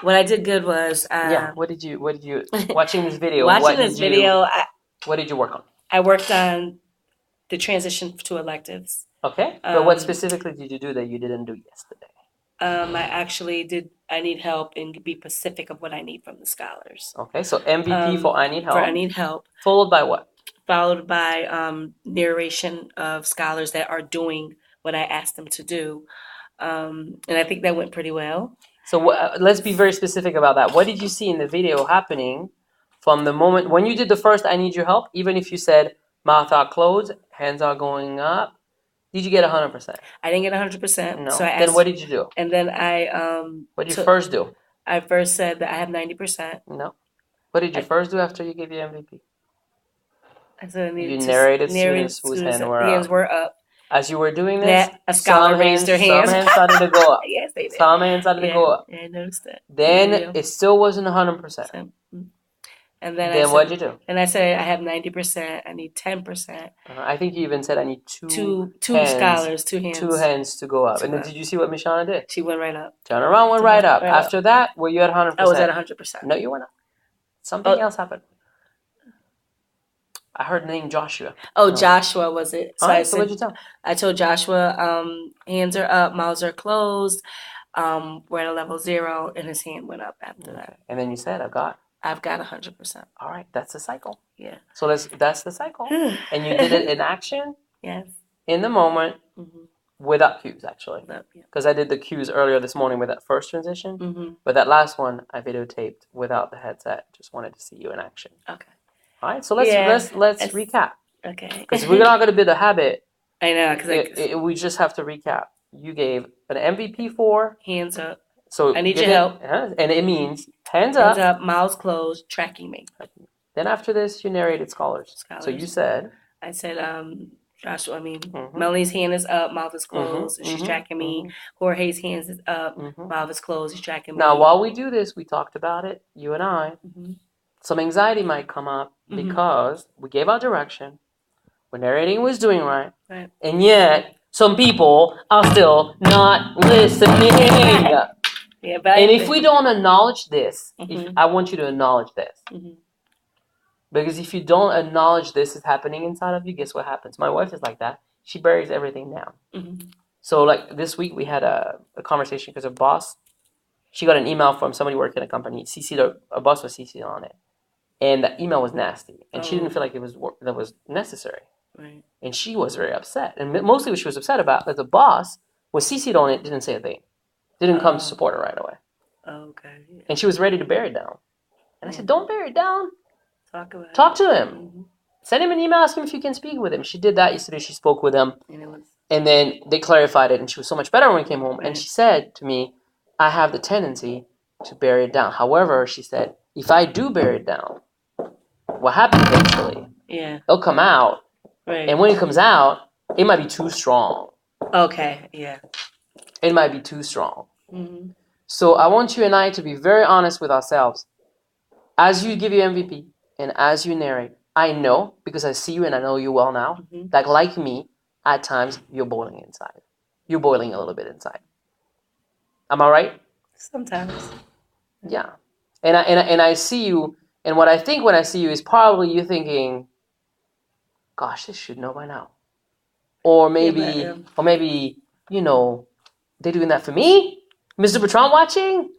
What I did good was What did you watching this video? Watching this video, what did you work on? I worked on the transition to electives. Okay, but what specifically did you do that you didn't do yesterday? I actually did. I need help and be specific of what I need from the scholars. Okay, so MVP for I need help. For I need help. Followed by what? Followed by narration of scholars that are doing what I asked them to do. And I think that went pretty well. So let's be very specific about that. What did you see in the video happening from the moment when you did the first I need your help, even if you said mouth are closed, hands are going up? Did you get 100%? I didn't get 100%. No. So then what did you do? And then I what did you first do? I first said that I have 90%. No. What did you first do after you gave your MVP? I said I needed you narrated students whose hands were up. As you were doing this, a scholar raised their hands. Some hands started to go up. Yes, they did. Some hands started to go up. Yeah, I noticed that. Then it still wasn't 100%. And then what did you do? And I said I have 90%. I need 10%. I think you even said I need two scholars, 2 hands. 2 hands to go up. And then did you see what Mishana did? She went right up. Turn around, went right up. After that, were you at 100%? I was at 100%. No, you were not. Something else happened. I heard the name Joshua. Oh, Joshua was it? So so what'd you tell? I told Joshua, hands are up, mouths are closed. We're at a level 0, and his hand went up after that. And then you said, I've got 100%. All right, that's the cycle. Yeah. So that's the cycle. And you did it in action. Yes. In the moment, without cues, actually. Because I did the cues earlier this morning with that first transition. But that last one, I videotaped without the headset. Just wanted to see you in action. Okay. All right, so let's recap. Okay. Because we're not going to build a habit. I know, because we just have to recap. You gave an MVP for hands up. So I need your help. And it means hands up, mouths closed, tracking me. Then after this, you narrated scholars. So you said. I said, Joshua, Melanie's hand is up, mouth is closed, and she's tracking me. Jorge's hands is up, mouth is closed, he's tracking me. Now, while we do this, we talked about it, you and I. Some anxiety might come up because we gave our direction, when narrating was doing right, and yet some people are still not listening. Yeah, but and if we don't acknowledge this, I want you to acknowledge this. Because if you don't acknowledge this is happening inside of you, guess what happens? My wife is like that. She buries everything down. So like this week we had a conversation because her boss, she got an email from somebody working in a company. Her boss was CC'd on it. And the email was nasty. And she didn't feel like that was necessary. Right. And she was very upset. And mostly what she was upset about is the boss was CC'd on it, didn't say a thing. Didn't come to support her right away. Okay. Yeah. And she was ready to bear it down. And I said, don't bear it down. Talk to him. Send him an email, ask him if you can speak with him. She did that yesterday. She spoke with him. And then they clarified it. And she was so much better when we came home. Right. And she said to me, I have the tendency to bear it down. However, she said, if I do bear it down, what happens eventually? Yeah. It'll come out. Right. And when it comes out, it might be too strong. Okay, yeah. It might be too strong. So I want you and I to be very honest with ourselves. As you give your MVP and as you narrate, I know, because I see you and I know you well now, that like me, at times you're boiling inside. You're boiling a little bit inside. Am I right? Sometimes. Yeah. And I see you, and what I think when I see you is probably you thinking, gosh, this should know by now. Or maybe, you know, they're doing that for me? Mr. Bertrand watching?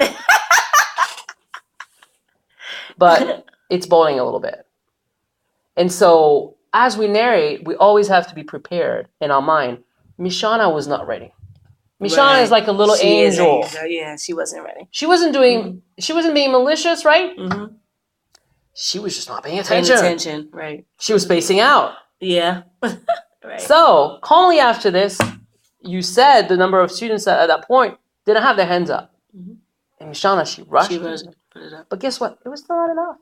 But it's boiling a little bit. And so as we narrate, we always have to be prepared in our mind. Mishana was not ready. Mishana is like a little angel. Yeah, she wasn't ready. She wasn't being malicious, right? She was just not paying attention. Right. She was spacing out. Yeah. Right. So, calmly after this, you said the number of students at that point didn't have their hands up. And Mishana, she rushed. She put it up. But guess what? It was still not enough.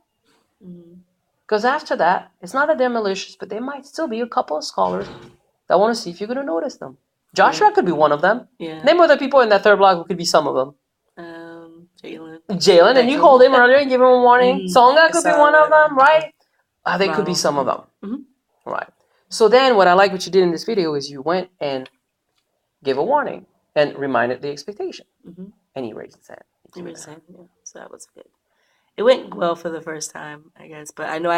Because after that, it's not that they're malicious, but there might still be a couple of scholars that want to see if you're going to notice them. Joshua could be one of them. Yeah. Name other people in that third block who could be some of them. Jalen, and you called him earlier and gave him a warning. Songa could be one of them, right? They could be some of them. Right. So then what I what you did in this video is you went and gave a warning and reminded the expectation. And he raised his hand. You were saying, yeah. So that was good. It went well for the first time, I guess. But I know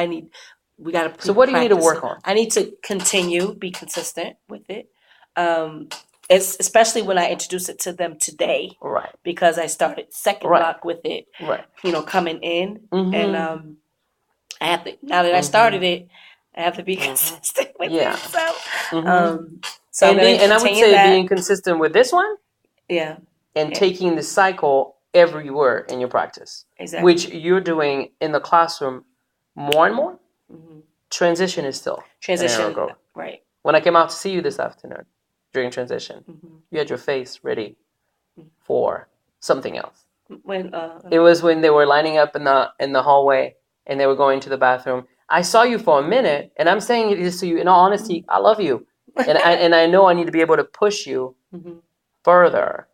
we got to. So what do you need to work on? I need to continue, be consistent with it. It's especially when I introduce it to them today, right? Because I started second block with it, right? Coming in, and I have to, now that I started it, I have to be consistent with it. So, and I would say being consistent with this one, and taking the cycle everywhere in your practice, exactly, which you're doing in the classroom more and more. Transition is still right. When I came out to see you this afternoon during transition, you had your face ready for something else. When it was when they were lining up in the hallway and they were going to the bathroom. I saw you for a minute, and I'm saying this to you in all honesty. I love you, and I know I need to be able to push you further.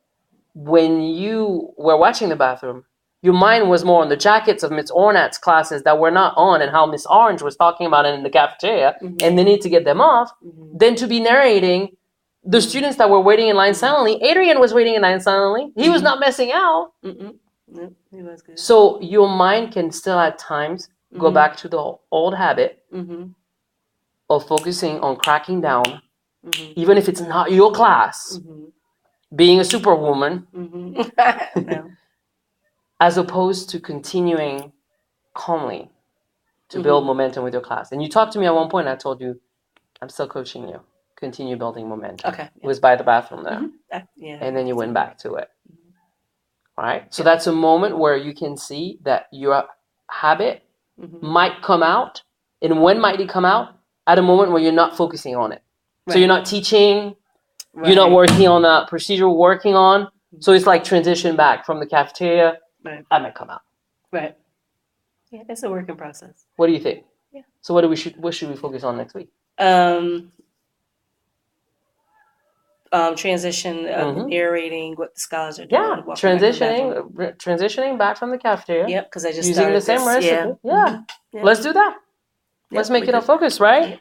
When you were watching the bathroom, your mind was more on the jackets of Miss Ornat's classes that were not on, and how Miss Orange was talking about it in the cafeteria, and they need to get them off, than to be narrating the students that were waiting in line silently. Adrian was waiting in line silently. He was not missing out. Yep, he was good. So your mind can still at times go back to the old habit of focusing on cracking down, even if it's not your class, being a superwoman, as opposed to continuing calmly to build momentum with your class. And you talked to me at one point, and I told you, I'm still coaching you. Continue building momentum. Okay. It was by the bathroom there. And then you went back to it. All right? So that's a moment where you can see that your habit might come out. And when might it come out? At a moment where you're not focusing on it. Right. So you're not teaching. Right. You're not working on a procedure we're working on. So it's like transition back from the cafeteria. Right. That might come out. Right. Yeah, it's a working process. What do you think? Yeah. So what should we focus on next week? Transition, narrating what the scholars are doing. Yeah, transitioning back from the cafeteria. Yep, because I just using the same recipe. Yeah. Let's do that. Let's make it a focus, right?